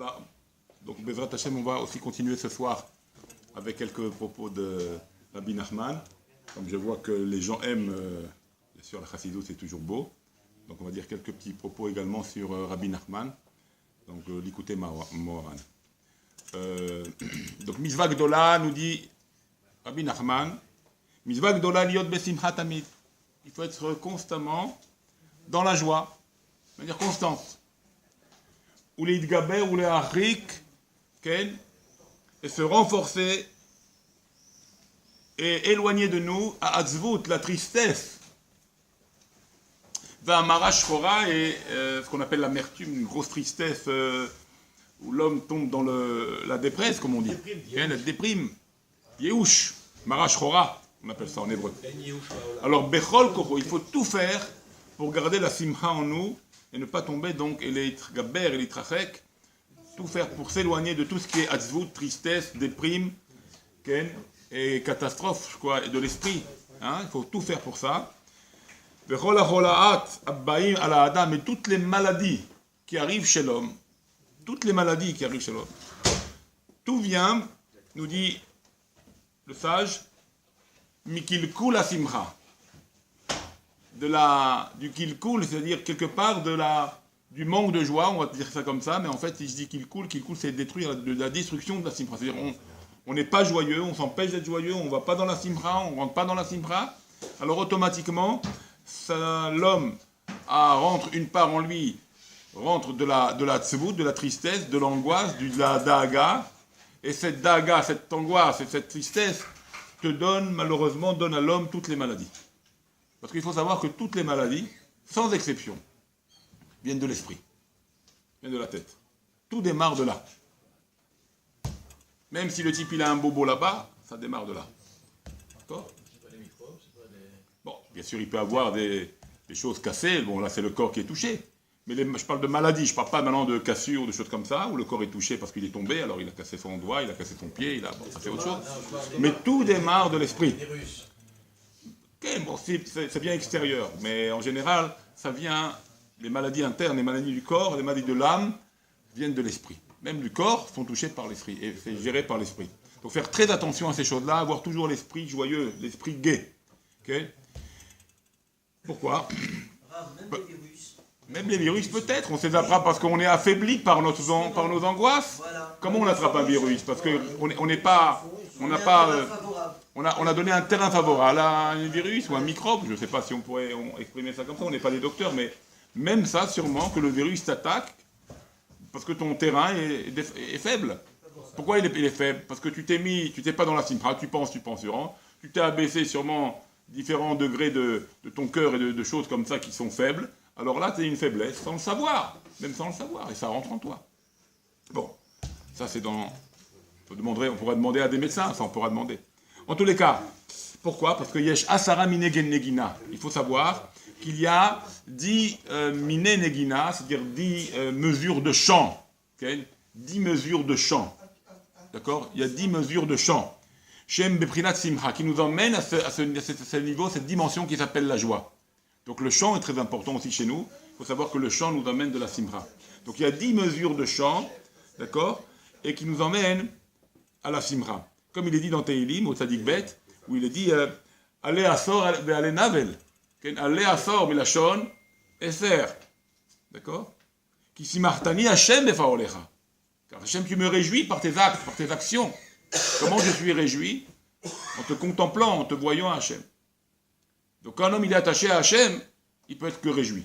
Voilà. Donc, Bezrat Hashem, on va aussi continuer ce soir avec quelques propos de Rabbi Nachman. Comme je vois que les gens aiment, bien sûr, la Chassidut, c'est toujours beau. Donc, on va dire quelques petits propos également sur Rabbi Nachman. Donc, l'écouter Moharan. Donc, Mitzvah Gdola nous dit Rabbi Nachman, Mitzvah Gdola liot besimcha tamid. Il faut être constamment dans la joie, de manière constante. Ou les idgaber, ou les harik, et se renforcer et éloigner de nous à atzvut, la tristesse. Va marash chora et ce qu'on appelle l'amertume, une grosse tristesse où l'homme tombe dans la dépresse, comme on dit. La déprime. Yehush, marash chora, on appelle ça en hébreu. Alors, bechol koro, il faut tout faire pour garder la simcha en nous et ne pas tomber donc, et les gaber et les trachek, tout faire pour s'éloigner de tout ce qui est atzvut, tristesse, déprime, et catastrophe, quoi, et de l'esprit. Hein, il faut tout faire pour ça. Mais toutes les maladies qui arrivent chez l'homme, tout vient, nous dit le sage, mikilkul asimcha, du kilkul, c'est-à-dire quelque part du manque de joie, on va dire ça comme ça, mais en fait, si je dis kilkul c'est détruire de la destruction de la simcha. C'est-à-dire, on n'est pas joyeux, on s'empêche d'être joyeux, on ne va pas dans la simcha, on ne rentre pas dans la simcha, alors automatiquement, l'homme rentre une part en lui, rentre de la tzvut, de la tristesse, de l'angoisse, de la daga, et cette daga, cette angoisse et cette tristesse malheureusement, donne à l'homme toutes les maladies. Parce qu'il faut savoir que toutes les maladies, sans exception, viennent de l'esprit, viennent de la tête. Tout démarre de là. Même si le type il a un bobo là-bas, ça démarre de là. D'accord ? Bon, bien sûr, il peut avoir des choses cassées. Bon, là, c'est le corps qui est touché. Mais je parle de maladie. Je ne parle pas maintenant de cassure, de choses comme ça, où le corps est touché parce qu'il est tombé. Alors, il a cassé son doigt, il a cassé son pied, ça fait autre chose. Mais tout démarre de l'esprit. Okay, bon, c'est bien extérieur. Mais en général, ça vient... Les maladies internes, les maladies du corps, les maladies de l'âme, viennent de l'esprit. Même du corps sont touchés par l'esprit. Et c'est géré par l'esprit. Donc, faire très attention à ces choses-là, avoir toujours l'esprit joyeux, l'esprit gai. Okay. Pourquoi ? Même les virus peut-être, on se les attrape parce qu'on est affaibli par nos angoisses. Voilà. Comment on attrape un virus ? Parce qu'on n'est pas... On a donné un terrain favorable à un virus ou un microbe. Je ne sais pas si on pourrait exprimer ça comme ça, on n'est pas des docteurs, mais même ça, sûrement, que le virus t'attaque parce que ton terrain est faible. Pourquoi il est faible ? Parce que tu t'es pas dans la simcha, tu penses, tu t'es abaissé sûrement différents degrés de ton cœur et de choses comme ça qui sont faibles. Alors là, tu as une faiblesse, sans le savoir, même sans le savoir, et ça rentre en toi. Bon, ça c'est dans... On pourrait demander à des médecins, ça on pourra demander. En tous les cas, pourquoi ? Parce que yesh asara mine negina. Il faut savoir qu'il y a 10 mine negina, c'est-à-dire 10 mesures de chant. Okay ? 10 mesures de chant. D'accord ? Il y a 10 mesures de chant. Shem beprinat simcha, qui nous emmène à ce niveau, cette dimension qui s'appelle la joie. Donc le chant est très important aussi chez nous. Il faut savoir que le chant nous emmène de la simcha. Donc il y a 10 mesures de chant, d'accord, et qui nous emmènent à la simcha. Comme il est dit dans Teilim, au Tzadik Bet, où il est dit Allez asor ve'ale navel. Allez asor milashon eser. D'accord ? Qui simartani Hashem befaolecha. Car Hashem, tu me réjouis par tes actes, par tes actions. Comment je suis réjoui ? En te contemplant, en te voyant Hashem. Donc quand un homme il est attaché à Hashem, il peut être que réjoui.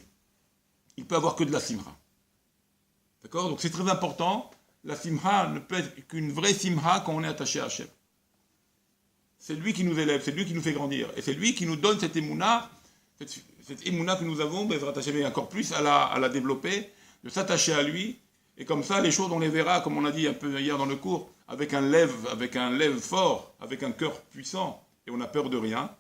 Il peut avoir que de la simcha. D'accord ? Donc c'est très important. La simcha ne peut être qu'une vraie simcha quand on est attaché à Hashem. C'est lui qui nous élève, c'est lui qui nous fait grandir. Et c'est lui qui nous donne cette émouna, cette émouna que nous avons, Bezrat Hashem, encore plus à la développer, de s'attacher à lui. Et comme ça, les choses, on les verra, comme on a dit un peu hier dans le cours, avec un lève fort, avec un cœur puissant, et on n'a peur de rien.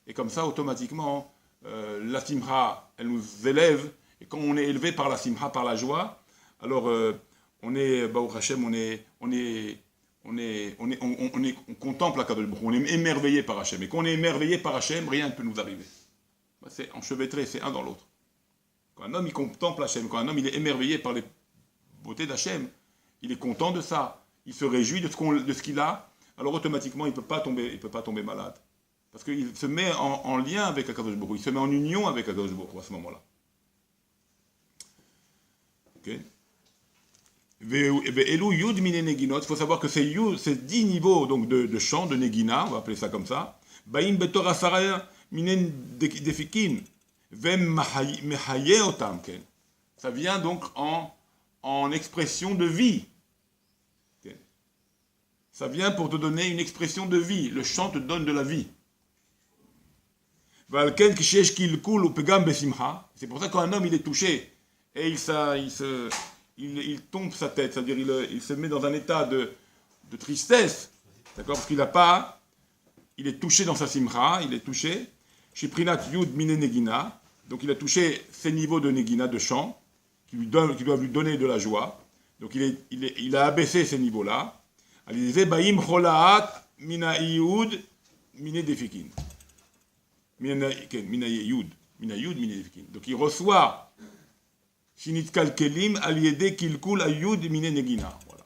Et comme ça, automatiquement, la simcha, elle nous élève. Et quand on est élevé par la simcha, par la joie, alors on est, Baruch Hashem, on contemple la Kadosh Baruch Hu, on est émerveillé par Hashem. Et quand on est émerveillé par Hashem, rien ne peut nous arriver. C'est enchevêtré, c'est un dans l'autre. Quand un homme il contemple Hashem, quand un homme il est émerveillé par les beautés d'Hashem, il est content de ça, il se réjouit de ce qu'il a, alors automatiquement il ne peut pas tomber malade. Parce qu'il se met en lien avec Akadosh Baruch Hu, il se met en union avec Akadosh Baruch Hu à ce moment-là. Ok. Il faut savoir que ces 10 niveaux donc, de chant, de Negina, on va appeler ça comme ça, Baim betor asara minen defikin, vem mehaye otam. Ça vient donc en expression de vie. Okay. Ça vient pour te donner une expression de vie. Le chant te donne de la vie. C'est pour ça qu'un homme il est touché et il tombe sa tête, c'est-à-dire il se met dans un état de tristesse, d'accord, parce il est touché dans sa simcha, il est touché. Chez Prinat Yud Mine Negina, donc il a touché ces niveaux de Negina, de chant, qui doivent lui donner de la joie. Donc il a abaissé ces niveaux-là. Il disait Baim Cholaat Mina Yud Mine Defikin. Mina Yud Mine Defikin. Donc il reçoit Shinit Kalkelim Aliede Kilkul Ayud Mine Negina. Voilà.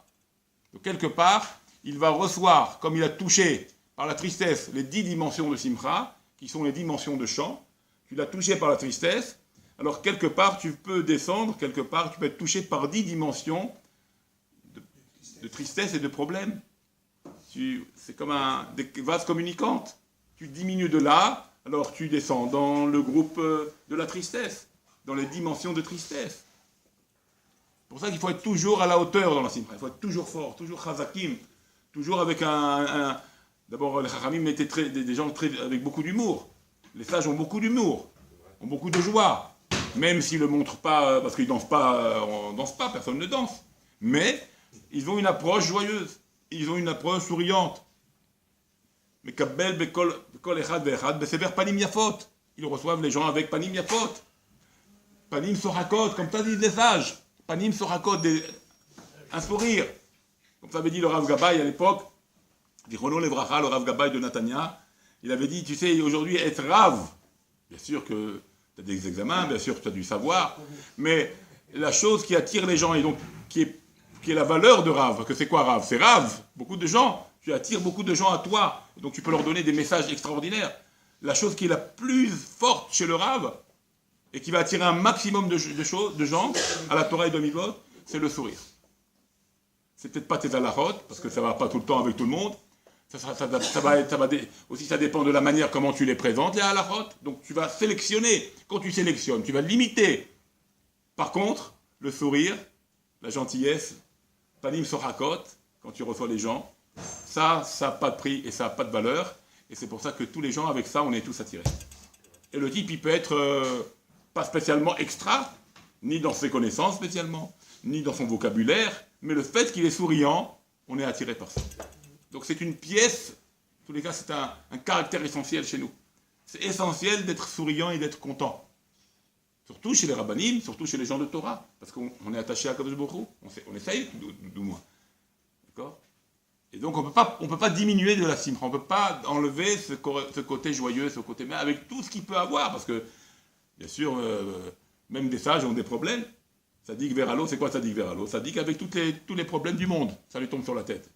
Donc quelque part, il va recevoir, comme il a touché par la tristesse les 10 dimensions de Simcha, qui sont les dimensions de chant, tu l'as touché par la tristesse, alors quelque part tu peux descendre, quelque part tu peux être touché par 10 dimensions de tristesse et de problèmes. C'est comme des vases communicantes. Tu diminues de là, alors tu descends dans le groupe de la tristesse, dans les dimensions de tristesse. C'est pour ça qu'il faut être toujours à la hauteur dans la simcha, il faut être toujours fort, toujours chazakim, toujours avec D'abord, les Chachamim étaient des gens avec beaucoup d'humour. Les sages ont beaucoup d'humour, ont beaucoup de joie, même s'ils ne le montrent pas, parce qu'ils ne dansent pas, on ne danse pas, personne ne danse. Mais ils ont une approche joyeuse, ils ont une approche souriante. Mais Kabbel, Bekol Echad Ve'echad, Besever Panim Yafot. Ils reçoivent les gens avec Panim Yafot. Panim Sorakot, comme ça disent les sages. Panim Sorakot, un sourire. Comme ça avait dit le Rav Gabay à l'époque. Dichono Levracha, le Rav Gabay de Natania, il avait dit, tu sais, aujourd'hui, être Rav, bien sûr que tu as des examens, bien sûr que tu as du savoir, mais la chose qui attire les gens, et donc qui est la valeur de Rav, que c'est quoi Rav? C'est Rav, beaucoup de gens, tu attires beaucoup de gens à toi, donc tu peux leur donner des messages extraordinaires. La chose qui est la plus forte chez le Rav, et qui va attirer un maximum de gens à la Torah et de Mivot, c'est le sourire. C'est peut-être pas tes halachot, parce que ça ne va pas tout le temps avec tout le monde. Aussi, ça dépend de la manière comment tu les présentes, les halachot. Donc, tu vas sélectionner. Quand tu sélectionnes, tu vas limiter. Par contre, le sourire, la gentillesse, panim sorakot, quand tu reçois les gens, ça n'a pas de prix et ça n'a pas de valeur. Et c'est pour ça que tous les gens, avec ça, on est tous attirés. Et le type, il peut être pas spécialement extra, ni dans ses connaissances spécialement, ni dans son vocabulaire, mais le fait qu'il est souriant, on est attiré par ça. Donc c'est une pièce, en tous les cas c'est un caractère essentiel chez nous. C'est essentiel d'être souriant et d'être content. Surtout chez les rabbanim, surtout chez les gens de Torah, parce qu'on est attaché à Kadosh Baruch Hu, on essaye, du moins. D'accord? Et donc on ne peut pas diminuer de la simcha, on ne peut pas enlever ce côté joyeux, ce côté, mais avec tout ce qu'il peut avoir, parce que, bien sûr, même des sages ont des problèmes. Sadik Veralo, c'est quoi Sadik Veralo? Sadik avec tous les problèmes du monde, ça lui tombe sur la tête.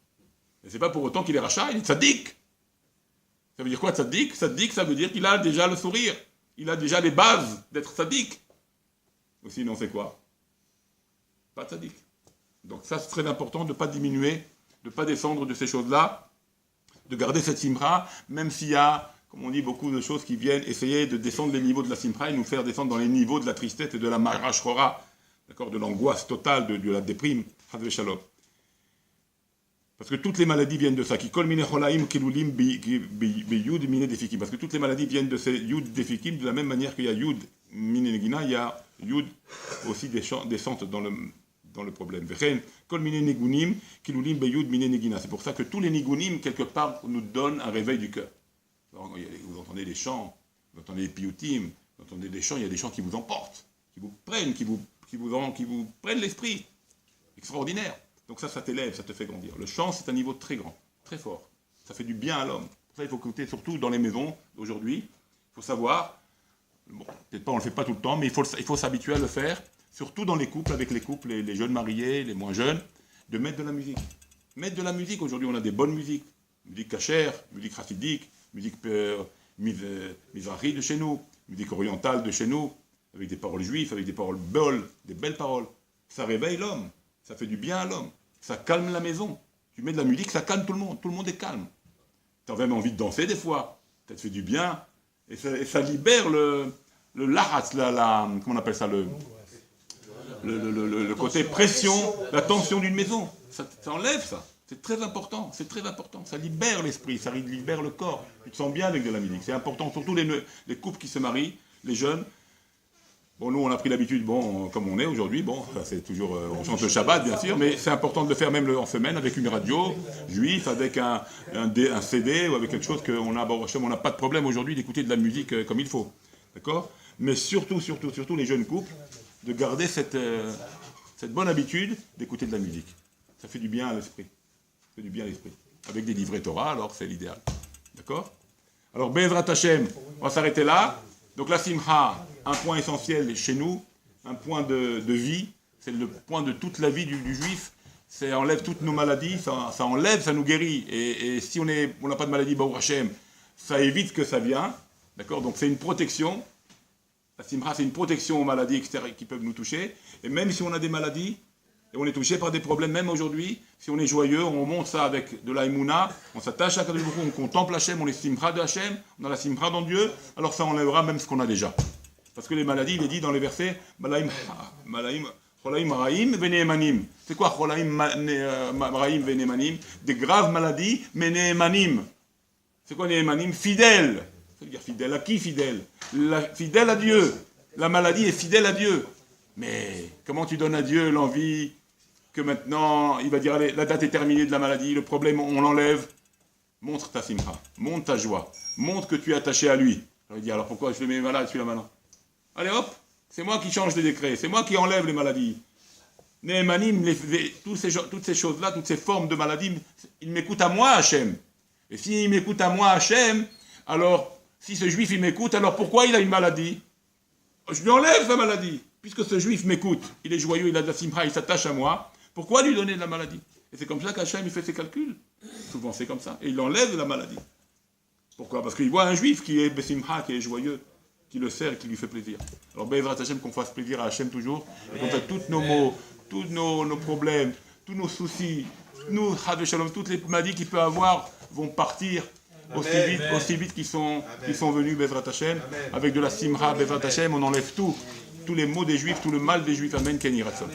Et c'est pas pour autant qu'il est rachat, il est tzaddik. Ça veut dire quoi tzaddik? Tzaddik, ça veut dire qu'il a déjà le sourire. Il a déjà les bases d'être tzaddik. Ou sinon, c'est quoi? Pas tzaddik. Donc ça, c'est très important de ne pas diminuer, de ne pas descendre de ces choses-là, de garder cette simcha, même s'il y a, comme on dit, beaucoup de choses qui viennent essayer de descendre les niveaux de la simcha et nous faire descendre dans les niveaux de la tristesse et de la marachora, d'accord, de l'angoisse totale, de la déprime, chas v'shalom. Parce que toutes les maladies viennent de ça. Parce que toutes les maladies viennent de ces yud defikim. De la même manière qu'il y a yud minenegina, il y a yud aussi descente dans le problème. C'est pour ça que tous les nigunim, quelque part, nous donnent un réveil du cœur. Vous entendez des chants, vous entendez des piyutim, vous entendez des chants, il y a des chants qui vous emportent, qui vous prennent, qui vous prennent l'esprit. Extraordinaire. Donc ça t'élève, ça te fait grandir. Le chant, c'est un niveau très grand, très fort. Ça fait du bien à l'homme. Pour ça, il faut écouter, surtout dans les maisons d'aujourd'hui. Il faut savoir, bon, peut-être pas on ne le fait pas tout le temps, mais il faut s'habituer à le faire, surtout dans les couples, avec les couples, les jeunes mariés, les moins jeunes. de mettre de la musique. Mettre de la musique, aujourd'hui on a des bonnes musiques. Musique cachère, musique chassidique, musique mizrahi de chez nous, musique orientale de chez nous, avec des paroles juives, avec des paroles belles, des belles paroles. Ça réveille l'homme, ça fait du bien à l'homme, ça calme la maison. Tu mets de la musique, ça calme tout le monde est calme. Tu as même envie de danser des fois, ça te fait du bien, et ça libère le lahatz, comment on appelle ça, le côté pression, la tension d'une maison. Ça enlève ça. C'est très important, ça libère l'esprit, ça libère le corps. Tu te sens bien avec de la musique, c'est important, surtout les couples qui se marient, les jeunes. Bon, nous on a pris l'habitude, bon, comme on est aujourd'hui, bon, c'est toujours, on chante le Shabbat bien sûr, mais c'est important de le faire même en semaine avec une radio juive, avec un CD ou avec quelque chose qu'on n'a pas de problème aujourd'hui d'écouter de la musique comme il faut, d'accord? Mais surtout les jeunes couples, de garder cette bonne habitude d'écouter de la musique. Ça fait du bien à l'esprit. Ça fait du bien à l'esprit. Avec des livrets Torah, alors c'est l'idéal. D'accord? Alors, Be'ezrat Hashem, on va s'arrêter là. Donc la simcha, un point essentiel chez nous, un point de vie, c'est le point de toute la vie du juif, ça enlève toutes nos maladies, ça enlève, ça nous guérit. Et si on n'a pas de maladie, Baruch Hashem, ça évite que ça vienne. D'accord? Donc c'est une protection. La simcha, c'est une protection aux maladies extérieures qui peuvent nous toucher. Et même si on a des maladies, et on est touché par des problèmes, même aujourd'hui, si on est joyeux, on monte ça avec de la émouna, on s'attache à Kadosh Baruch Hu, on contemple Hachem, on est simcha de Hachem, on a la simcha dans Dieu, alors ça enlèvera même ce qu'on a déjà. Parce que les maladies, il est dit dans les versets, Cholaim Raim Veneemanim. C'est quoi Cholaim Raim Veneemanim? Des graves maladies, mais Neemanim. C'est quoi Neemanim? Fidèle. Ça veut dire fidèle à qui fidèle? Fidèle à Dieu. La maladie est fidèle à Dieu. Mais comment tu donnes à Dieu l'envie que maintenant, il va dire, allez, la date est terminée de la maladie, le problème, on l'enlève. Montre ta simcha, montre ta joie, montre que tu es attaché à lui. Alors il dit, alors pourquoi je le mets malade, celui-là maintenant? Allez hop, c'est moi qui change les décrets, c'est moi qui enlève les maladies. Néhémanim, toutes ces choses-là, toutes ces formes de maladies, il m'écoute à moi, Hachem. Et s'il m'écoute à moi, Hachem, alors, si ce juif, il m'écoute, alors pourquoi il a une maladie? Je lui enlève sa maladie. Puisque ce juif m'écoute, il est joyeux, il a de la simcha, il s'attache à moi, pourquoi lui donner de la maladie? Et c'est comme ça qu'Hachem il fait ses calculs. Souvent c'est comme ça. Et il enlève la maladie. Pourquoi? Parce qu'il voit un juif qui est besimcha, qui est joyeux, qui le sert et qui lui fait plaisir. Alors Be'ezrat Hashem, qu'on fasse plaisir à Hachem toujours, et qu'on fasse tous nos maux, tous nos problèmes, tous nos soucis, toutes les maladies qu'il peut avoir vont partir aussi vite qu'ils sont venus, Be'ezrat Hashem, avec de la simcha, Be'ezrat Hashem, on enlève tous les maux des juifs, tout le mal des juifs, Amen, Ken Yiratzon.